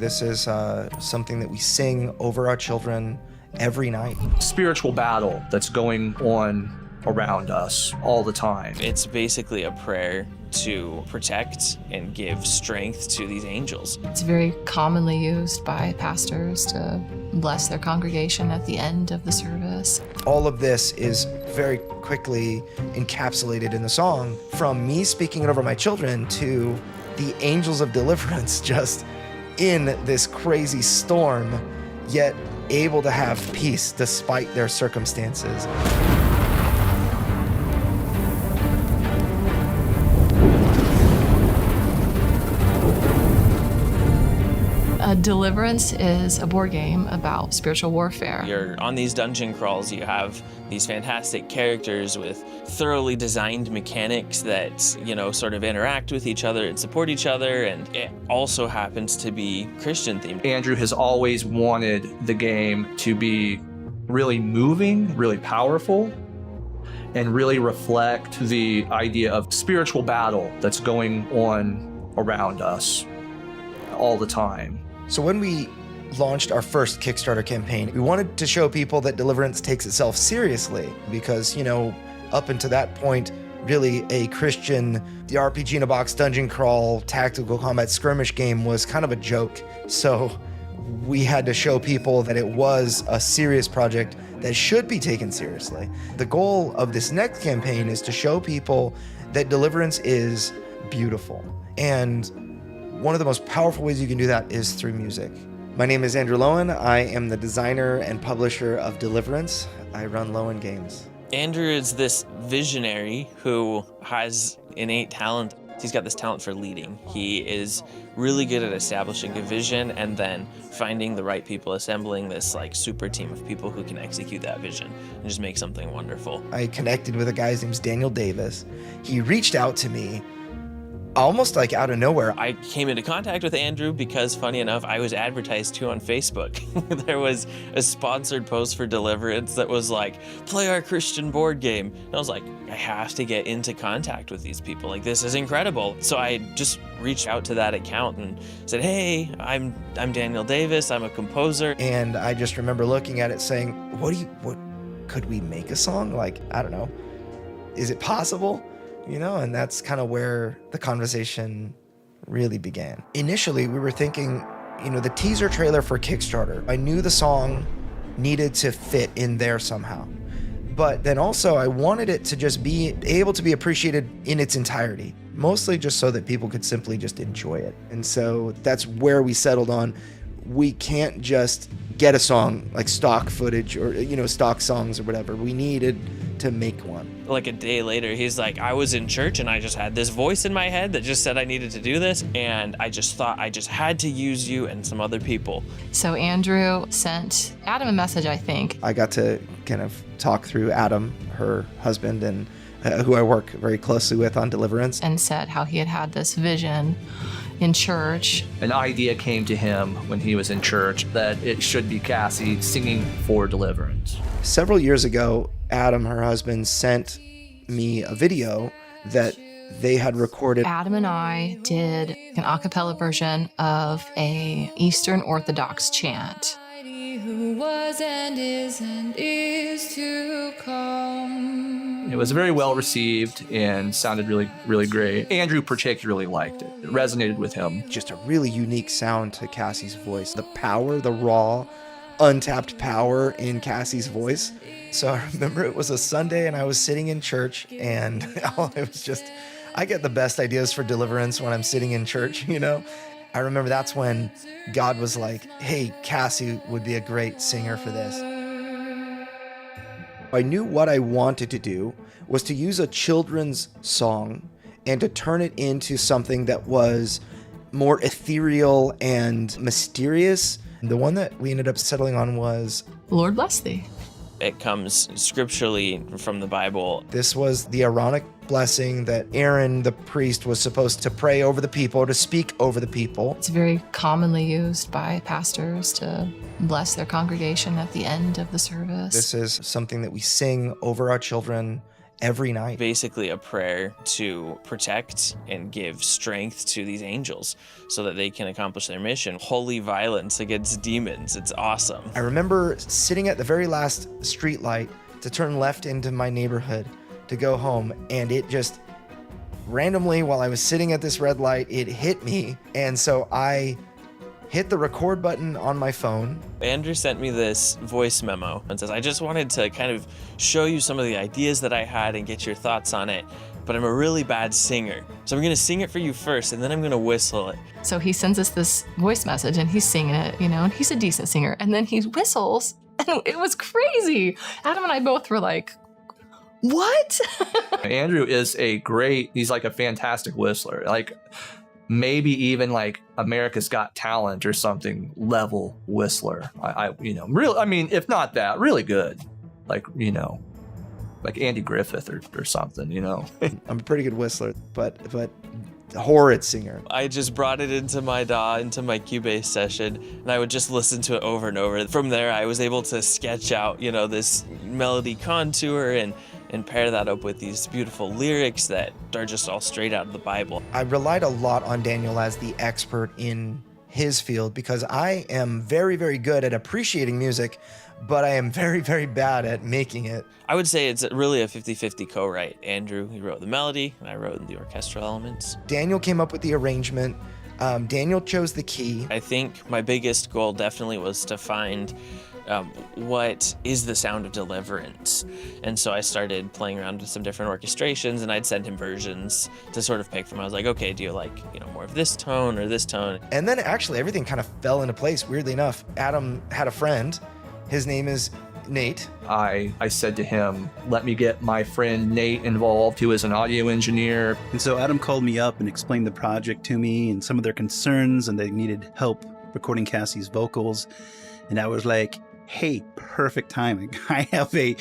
This is something that we sing over our children every night. Spiritual battle that's going on around us all the time. It's basically a prayer to protect and give strength to these angels. It's very commonly used by pastors to bless their congregation at the end of the service. All of this is very quickly encapsulated in the song, from me speaking it over my children to the angels of deliverance just in this crazy storm, yet able to have peace despite their circumstances. Deliverance is a board game about spiritual warfare. You're on these dungeon crawls, you have these fantastic characters with thoroughly designed mechanics that, sort of interact with each other and support each other, and it also happens to be Christian themed. Andrew has always wanted the game to be really moving, really powerful, and really reflect the idea of spiritual battle that's going on around us all the time. So when we launched our first Kickstarter campaign, we wanted to show people that Deliverance takes itself seriously because, up until that point, really the RPG in a box dungeon crawl, tactical combat skirmish game was kind of a joke. So we had to show people that it was a serious project that should be taken seriously. The goal of this next campaign is to show people that Deliverance is beautiful. And one of the most powerful ways you can do that is through music. My name is Andrew Lowen. I am the designer and publisher of Deliverance. I run Lowen Games. Andrew is this visionary who has innate talent. He's got this talent for leading. He is really good at establishing a vision and then finding the right people, assembling this super team of people who can execute that vision and just make something wonderful. I connected with a guy, his name's Daniel Davis. He reached out to me almost out of nowhere. I came into contact with Andrew because, funny enough, I was advertised to on Facebook. There was a sponsored post for Deliverance that was play our Christian board game. And I was like, I have to get into contact with these people. This is incredible. So I just reached out to that account and said, hey, I'm Daniel Davis. I'm a composer. And I just remember looking at it saying, what could we make a song? I don't know. Is it possible? And that's kind of where the conversation really began. Initially, we were thinking, the teaser trailer for Kickstarter, I knew the song needed to fit in there somehow. But then also I wanted it to just be able to be appreciated in its entirety, mostly just so that people could simply just enjoy it. And so that's where we settled on. We can't just get a song like stock footage or, stock songs or whatever. We needed to make one. A day later, he's like, I was in church and I just had this voice in my head that just said I needed to do this. And I just thought I just had to use you and some other people. So Andrew sent Adam a message, I think. I got to kind of talk through Adam, her husband, and who I work very closely with on Deliverance. And said how he had this vision in church. An idea came to him when he was in church that it should be Cassie singing for Deliverance. Several years ago, Adam, her husband, sent me a video that they had recorded. Adam and I did an a cappella version of a Eastern Orthodox chant. Who was and is to come. It was very well received and sounded really, really great. Andrew particularly liked it. It resonated with him. Just a really unique sound to Cassie's voice. The power, the raw, untapped power in Cassie's voice. So I remember it was a Sunday and I was sitting in church and it was just, I get the best ideas for Deliverance when I'm sitting in church, I remember that's when God was like, hey, Cassie would be a great singer for this. I knew what I wanted to do was to use a children's song and to turn it into something that was more ethereal and mysterious. The one that we ended up settling on was Lord Bless Thee. It comes scripturally from the Bible. This was the Aaronic blessing that Aaron, the priest, was supposed to pray over the people, to speak over the people. It's very commonly used by pastors to bless their congregation at the end of the service. This is something that we sing over our children every night. Basically a prayer to protect and give strength to these angels so that they can accomplish their mission. Holy violence against demons. It's awesome. I remember sitting at the very last street light to turn left into my neighborhood to go home, and it just randomly, while I was sitting at this red light, it hit me. And so I hit the record button on my phone. Andrew sent me this voice memo and says, I just wanted to kind of show you some of the ideas that I had and get your thoughts on it, but I'm a really bad singer. So I'm going to sing it for you first, and then I'm going to whistle it. So he sends us this voice message and he's singing it, and he's a decent singer. And then he whistles and it was crazy. Adam and I both were like, what? Andrew is he's like a fantastic whistler. Like maybe even like America's Got Talent or something level whistler. If not that, really good. Like Andy Griffith or something, I'm a pretty good whistler, but a horrid singer. I just brought it into my DAW, into my Cubase session, and I would just listen to it over and over. From there, I was able to sketch out, this melody contour and pair that up with these beautiful lyrics that are just all straight out of the Bible. I relied a lot on Daniel as the expert in his field because I am very, very good at appreciating music, but I am very, very bad at making it. I would say it's really a 50-50 co-write. Andrew, he wrote the melody, and I wrote the orchestral elements. Daniel came up with the arrangement. Daniel chose the key. I think my biggest goal definitely was to find what is the sound of Deliverance. And so I started playing around with some different orchestrations, and I'd send him versions to sort of pick from. I was like, okay, do you like, more of this tone or this tone? And then actually everything kind of fell into place, weirdly enough. Adam had a friend. His name is Nate. I said to him, let me get my friend Nate involved, who is an audio engineer. And so Adam called me up and explained the project to me and some of their concerns, and they needed help recording Cassie's vocals. And I was like, hey, perfect timing. I have a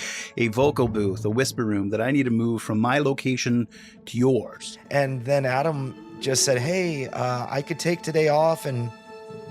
vocal booth, a whisper room that I need to move from my location to yours. And then Adam just said, hey, I could take today off and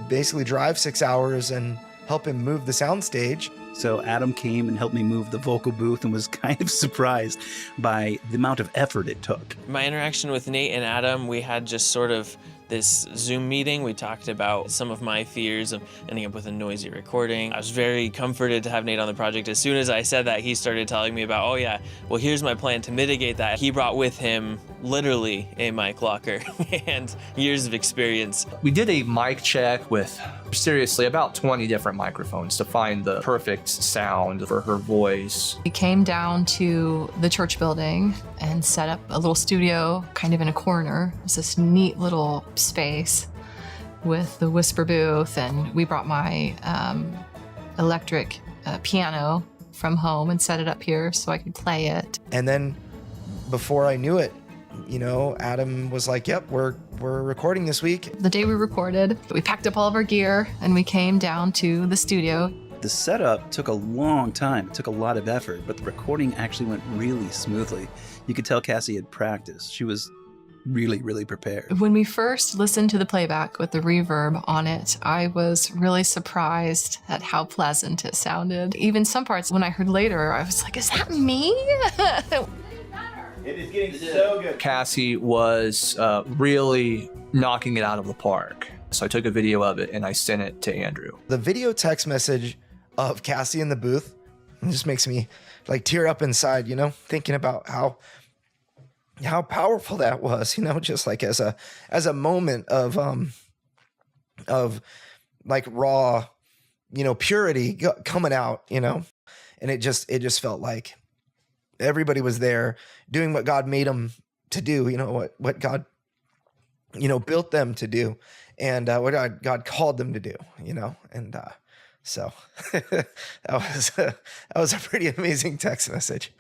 basically drive 6 hours and help him move the soundstage. So Adam came and helped me move the vocal booth and was kind of surprised by the amount of effort it took. My interaction with Nate and Adam, we had just sort of this Zoom meeting. We talked about some of my fears of ending up with a noisy recording. I was very comforted to have Nate on the project. As soon as I said that, he started telling me about, oh yeah, well, here's my plan to mitigate that. He brought with him literally a mic locker and years of experience. We did a mic check with, seriously, about 20 different microphones to find the perfect sound for her voice. We came down to the church building and set up a little studio kind of in a corner. It was this neat little space with the whisper booth, and we brought my electric piano from home and set it up here so I could play it. And then before I knew it, Adam was like, yep, we're recording this week. The day we recorded, we packed up all of our gear and we came down to the studio. The setup took a long time. It took a lot of effort, but the recording actually went really smoothly. You could tell Cassie had practiced. She was really, really prepared. When we first listened to the playback with the reverb on it, I was really surprised at how pleasant it sounded. Even some parts, when I heard later, I was like, is that me? It is getting so good. Cassie was really knocking it out of the park. So I took a video of it and I sent it to Andrew. The video text message of Cassie in the booth just makes me like tear up inside, thinking about how powerful that was, just like as a moment of like raw, purity coming out, and it just felt like everybody was there doing what God made them to do, what God, built them to do, and what God called them to do, and so that was a pretty amazing text message.